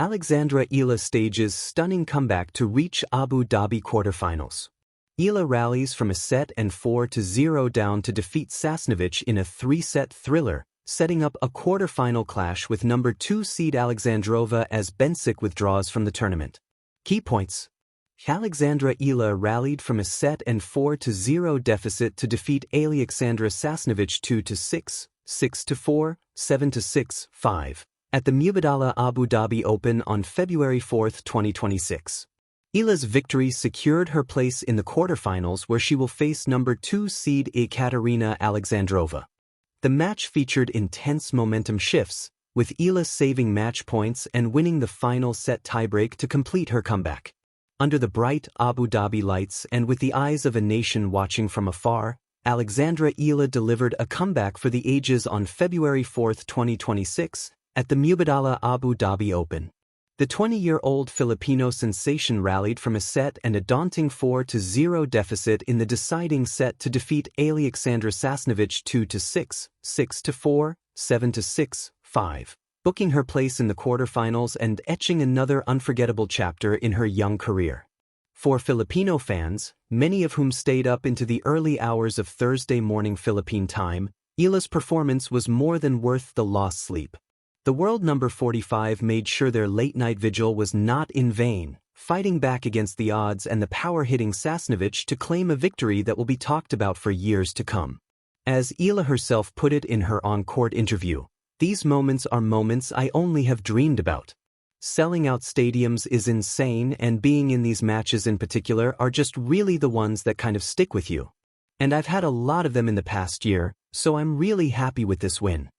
Alexandra Eala stages stunning comeback to reach Abu Dhabi quarterfinals. Eala rallies from a set and 4-0 down to defeat Sasnovich in a 3-set thriller, setting up a quarterfinal clash with number 2 seed Alexandrova as Benčić withdraws from the tournament. Key points. Alexandra Eala rallied from a set and 4-0 deficit to defeat Alexandra Sasnovich 2-6, 6-4, 7-6, 5 at the Mubadala Abu Dhabi Open on February 4, 2026. Eala's victory secured her place in the quarterfinals where she will face number 2 seed Ekaterina Alexandrova. The match featured intense momentum shifts, with Eala saving match points and winning the final set tiebreak to complete her comeback. Under the bright Abu Dhabi lights and with the eyes of a nation watching from afar, Alexandra Eala delivered a comeback for the ages on February 4, 2026, at the Mubadala Abu Dhabi Open. The 20-year-old Filipino sensation rallied from a set and a daunting 4-0 deficit in the deciding set to defeat Alexandra Sasnovich 2-6, 6-4, 7-6, 5, booking her place in the quarterfinals and etching another unforgettable chapter in her young career. For Filipino fans, many of whom stayed up into the early hours of Thursday morning Philippine time, Eala's performance was more than worth the lost sleep. The world number 45 made sure their late-night vigil was not in vain, fighting back against the odds and the power-hitting Sasnovich to claim a victory that will be talked about for years to come. As Eala herself put it in her on-court interview, "These moments are moments I only have dreamed about. Selling out stadiums is insane, and being in these matches in particular are just really the ones that kind of stick with you. And I've had a lot of them in the past year, so I'm really happy with this win."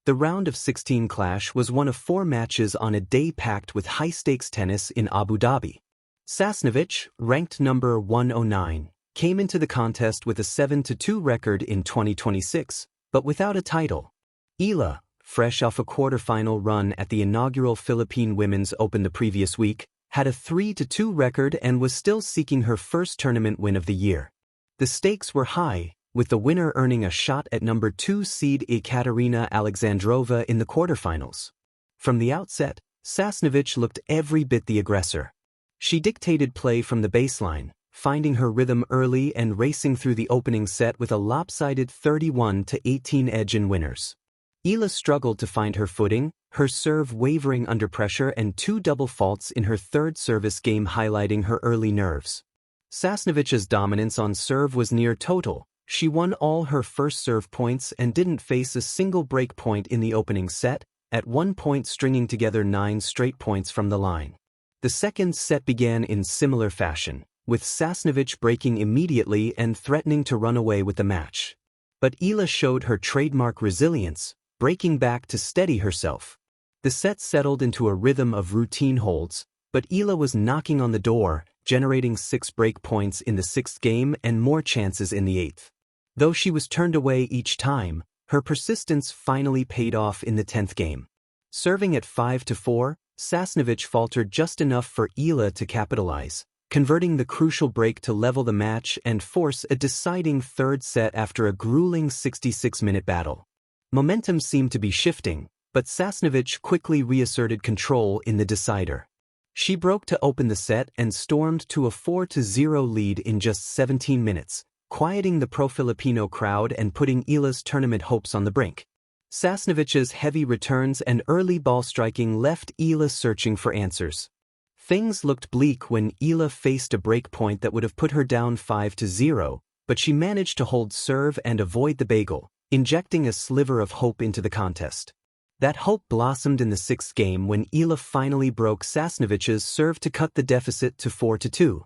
The round of 16 clash was one of 4 matches on a day packed with high-stakes tennis in Abu Dhabi. Sasnovich, ranked number 109, came into the contest with a 7-2 record in 2026, but without a title. Eala, fresh off a quarterfinal run at the inaugural Philippine Women's Open the previous week, had a 3-2 record and was still seeking her first tournament win of the year. The stakes were high, with the winner earning a shot at number 2 seed Ekaterina Alexandrova in the quarterfinals. From the outset, Sasnovich looked every bit the aggressor. She dictated play from the baseline, finding her rhythm early and racing through the opening set with a lopsided 31-18 edge in winners. Eala struggled to find her footing, her serve wavering under pressure and 2 double faults in her third service game highlighting her early nerves. Sasnovich's dominance on serve was near total. She won all her first serve points and didn't face a single break point in the opening set, at one point stringing together 9 straight points from the line. The second set began in similar fashion, with Sasnovich breaking immediately and threatening to run away with the match. But Eala showed her trademark resilience, breaking back to steady herself. The set settled into a rhythm of routine holds, but Eala was knocking on the door, generating 6 break points in the 6th game and more chances in the 8th. Though she was turned away each time, her persistence finally paid off in the 10th game. Serving at 5-4, Sasnovich faltered just enough for Eala to capitalize, converting the crucial break to level the match and force a deciding third set after a grueling 66-minute battle. Momentum seemed to be shifting, but Sasnovich quickly reasserted control in the decider. She broke to open the set and stormed to a 4-0 lead in just 17 minutes, quieting the pro-Filipino crowd and putting Eala's tournament hopes on the brink. Sasnovich's heavy returns and early ball striking left Eala searching for answers. Things looked bleak when Eala faced a break point that would have put her down 5-0, but she managed to hold serve and avoid the bagel, injecting a sliver of hope into the contest. That hope blossomed in the 6th game when Eala finally broke Sasnovich's serve to cut the deficit to 4-2.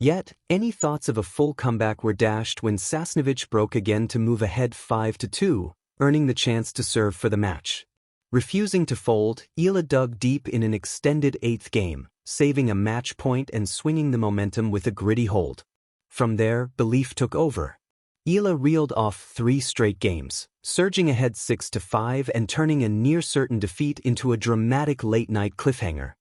Yet, any thoughts of a full comeback were dashed when Sasnovich broke again to move ahead 5-2, earning the chance to serve for the match. Refusing to fold, Eala dug deep in an extended 8th game, saving a match point and swinging the momentum with a gritty hold. From there, belief took over. Eala reeled off 3 straight games, surging ahead 6-5 and turning a near-certain defeat into a dramatic late-night cliffhanger.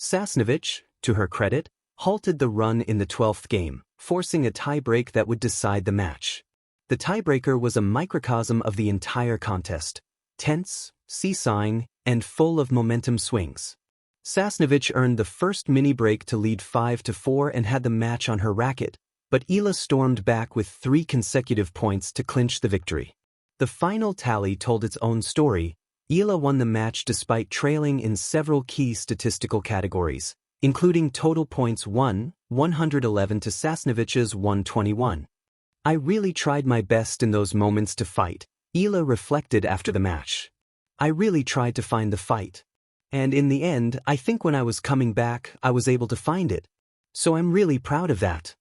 Sasnovich, to her credit, halted the run in the 12th game, forcing a tie-break that would decide the match. The tiebreaker was a microcosm of the entire contest, tense, seesawing, and full of momentum swings. Sasnovich earned the first mini-break to lead 5-4 and had the match on her racket, but Eala stormed back with 3 consecutive points to clinch the victory. The final tally told its own story. Eala won the match despite trailing in several key statistical categories, including total points won, 111 to Sasnovich's 121. "I really tried my best in those moments to fight," Eala reflected after the match. "I really tried to find the fight. And in the end, I think when I was coming back, I was able to find it. So I'm really proud of that."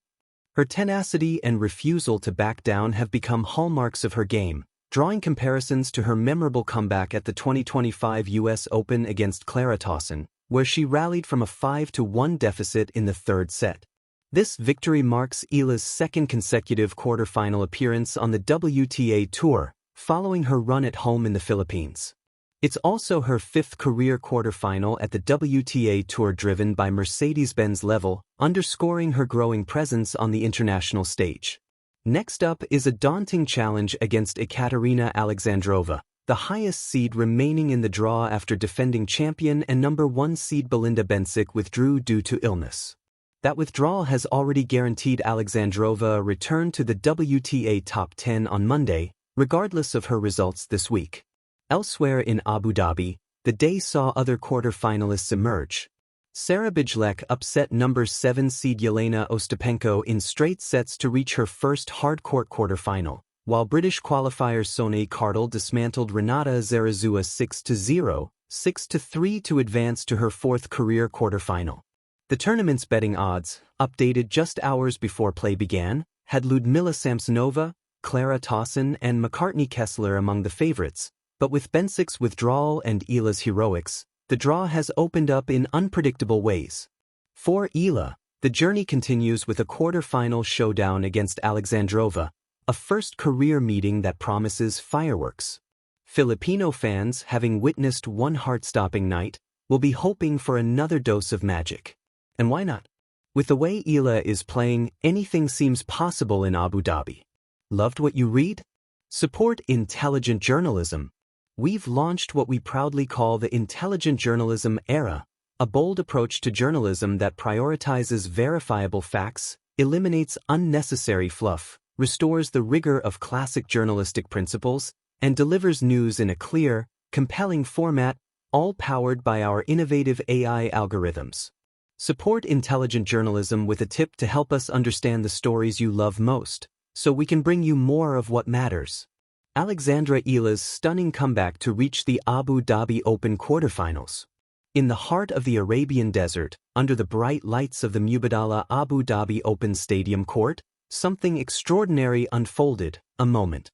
Her tenacity and refusal to back down have become hallmarks of her game, drawing comparisons to her memorable comeback at the 2025 US Open against Clara Tauson, where she rallied from a 5-1 deficit in the third set. This victory marks Eala's second consecutive quarterfinal appearance on the WTA Tour, following her run at home in the Philippines. It's also her 5th career quarterfinal at the WTA Tour, driven by Mercedes-Benz level, underscoring her growing presence on the international stage. Next up is a daunting challenge against Ekaterina Alexandrova, the highest seed remaining in the draw after defending champion and number 1 seed Belinda Bencic withdrew due to illness. That withdrawal has already guaranteed Alexandrova a return to the WTA top 10 on Monday, regardless of her results this week. Elsewhere in Abu Dhabi, the day saw other quarter-finalists emerge. Sara Bijlek upset number 7 seed Yelena Ostapenko in straight sets to reach her first hard-court quarter-final, while British qualifier Sonia Cardle dismantled Renata Zarazua 6-0, 6-3 to advance to her 4th career quarter-final. The tournament's betting odds, updated just hours before play began, had Ludmila Samsonova, Clara Tauson and McCartney Kessler among the favorites, but with Bencic's withdrawal and Eala's heroics, the draw has opened up in unpredictable ways. For Eala, the journey continues with a quarter-final showdown against Alexandrova, a first career meeting that promises fireworks. Filipino fans, having witnessed one heart-stopping night, will be hoping for another dose of magic. And why not? With the way Eala is playing, anything seems possible in Abu Dhabi. Loved what you read? Support intelligent journalism. We've launched what we proudly call the Intelligent Journalism Era, a bold approach to journalism that prioritizes verifiable facts, eliminates unnecessary fluff, restores the rigor of classic journalistic principles, and delivers news in a clear, compelling format, all powered by our innovative AI algorithms. Support intelligent journalism with a tip to help us understand the stories you love most, so we can bring you more of what matters. Alexandra Eala's stunning comeback to reach the Abu Dhabi Open quarterfinals. In the heart of the Arabian desert, under the bright lights of the Mubadala Abu Dhabi Open Stadium court, something extraordinary unfolded, a moment